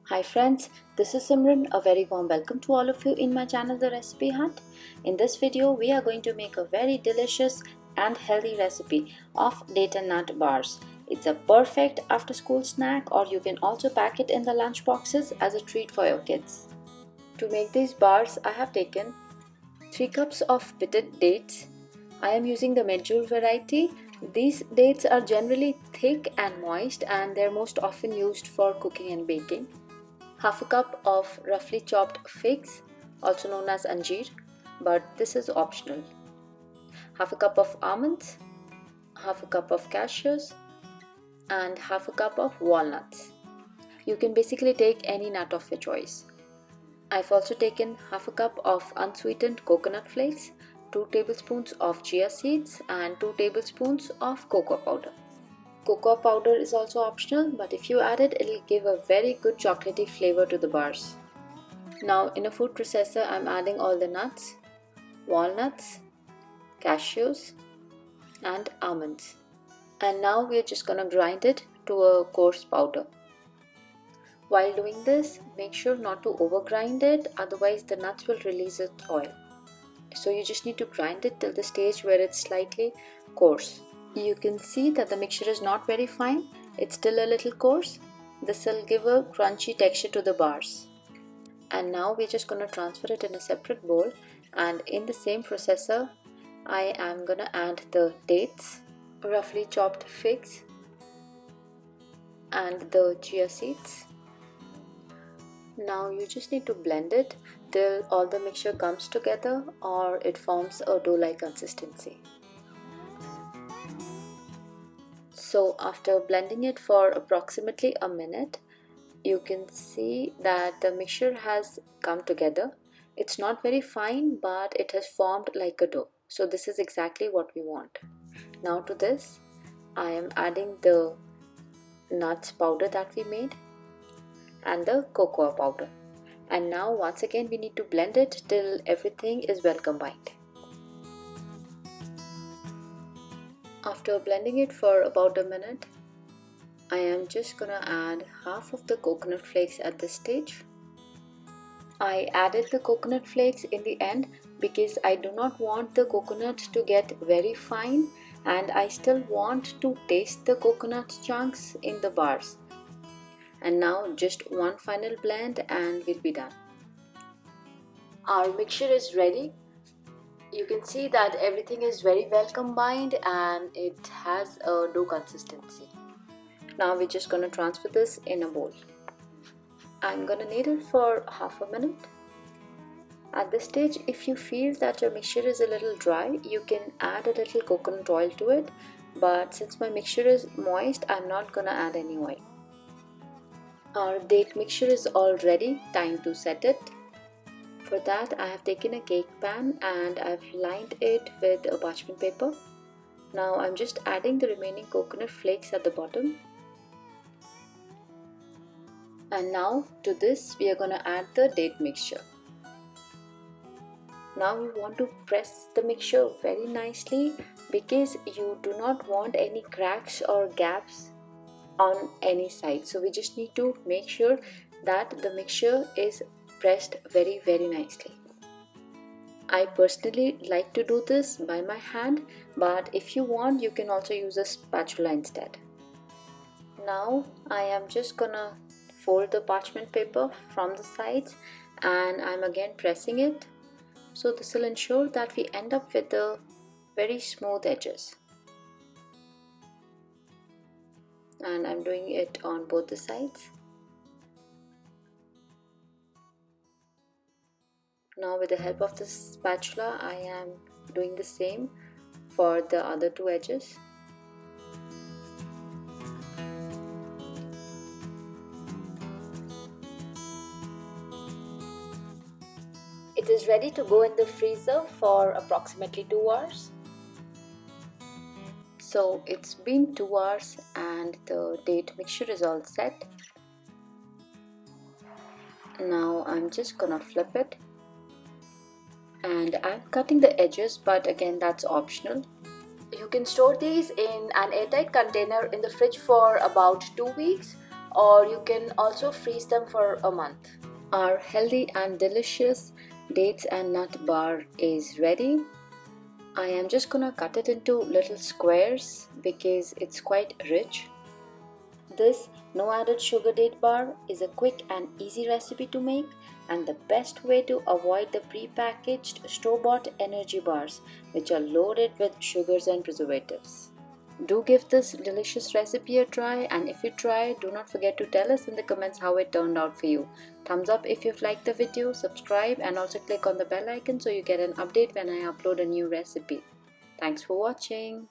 Hi friends, this is Simran. A very warm welcome to all of you in my channel The Recipe Hut. In this video, we are going to make a very delicious and healthy recipe of date and nut bars. It's a perfect after school snack, or you can also pack it in the lunch boxes as a treat for your kids. To make these bars, I have taken 3 cups of pitted dates. I am using the medjool variety. These dates are generally thick and moist, and they're most often used for cooking and baking. Half a cup of roughly chopped figs, also known as anjeer, but this is optional. Half a cup of almonds, half a cup of cashews, and half a cup of walnuts. You can basically take any nut of your choice. I've also taken half a cup of unsweetened coconut flakes, 2 tablespoons of chia seeds, and 2 tablespoons of cocoa powder. Cocoa powder is also optional, but if you add it, it'll give a very good chocolatey flavor to the bars. Now in a food processor, I'm adding all the nuts, walnuts, cashews, and almonds. And now we're just gonna grind it to a coarse powder. While doing this, make sure not to overgrind it, otherwise the nuts will release its oil. So you just need to grind it till the stage where it's slightly coarse. You can see that the mixture is not very fine, it's still a little coarse. This will give a crunchy texture to the bars. And now we're just going to transfer it in a separate bowl, and in the same processor I am going to add the dates, roughly chopped figs, and the chia seeds. Now you just need to blend it till all the mixture comes together or it forms a dough-like consistency. So after blending it for approximately a minute, you can see that the mixture has come together. It's not very fine, but it has formed like a dough. So this is exactly what we want. Now to this, I am adding the nuts powder that we made and the cocoa powder. And now once again we need to blend it till everything is well combined. After blending it for about a minute, I am just gonna add half of the coconut flakes at this stage. I added the coconut flakes in the end because I do not want the coconut to get very fine, and I still want to taste the coconut chunks in the bars. And now just one final blend and we'll be done. Our mixture is ready. You can see that everything is very well combined and it has a dough consistency. Now we're just going to transfer this in a bowl. I'm going to knead it for half a minute. At this stage, if you feel that your mixture is a little dry, you can add a little coconut oil to it, but since my mixture is moist, I'm not going to add any oil. Our date mixture is all ready, time to set it. For that, I have taken a cake pan and I've lined it with a parchment paper. Now I'm just adding the remaining coconut flakes at the bottom. And now to this we are going to add the date mixture. Now we want to press the mixture very nicely because you do not want any cracks or gaps on any side. So we just need to make sure that the mixture is pressed very nicely. I personally like to do this by my hand, but if you want, you can also use a spatula instead. Now I am just gonna fold the parchment paper from the sides and I'm again pressing it. So this will ensure that we end up with the very smooth edges. And I'm doing it on both the sides. Now with the help of the spatula, I am doing the same for the other two edges. It is ready to go in the freezer for approximately 2 hours. So it's been 2 hours and the date mixture is all set. Now I'm just gonna flip it. And I'm cutting the edges, but again that's optional. You can store these in an airtight container in the fridge for about 2 weeks, or you can also freeze them for a month. Our healthy and delicious dates and nut bar is ready. I am just gonna cut it into little squares because it's quite rich. This no added sugar date bar is a quick and easy recipe to make and the best way to avoid the pre-packaged store-bought energy bars which are loaded with sugars and preservatives. Do give this delicious recipe a try, and if you try, do not forget to tell us in the comments how it turned out for you. Thumbs up if you've liked the video, subscribe and also click on the bell icon so you get an update when I upload a new recipe. Thanks for watching.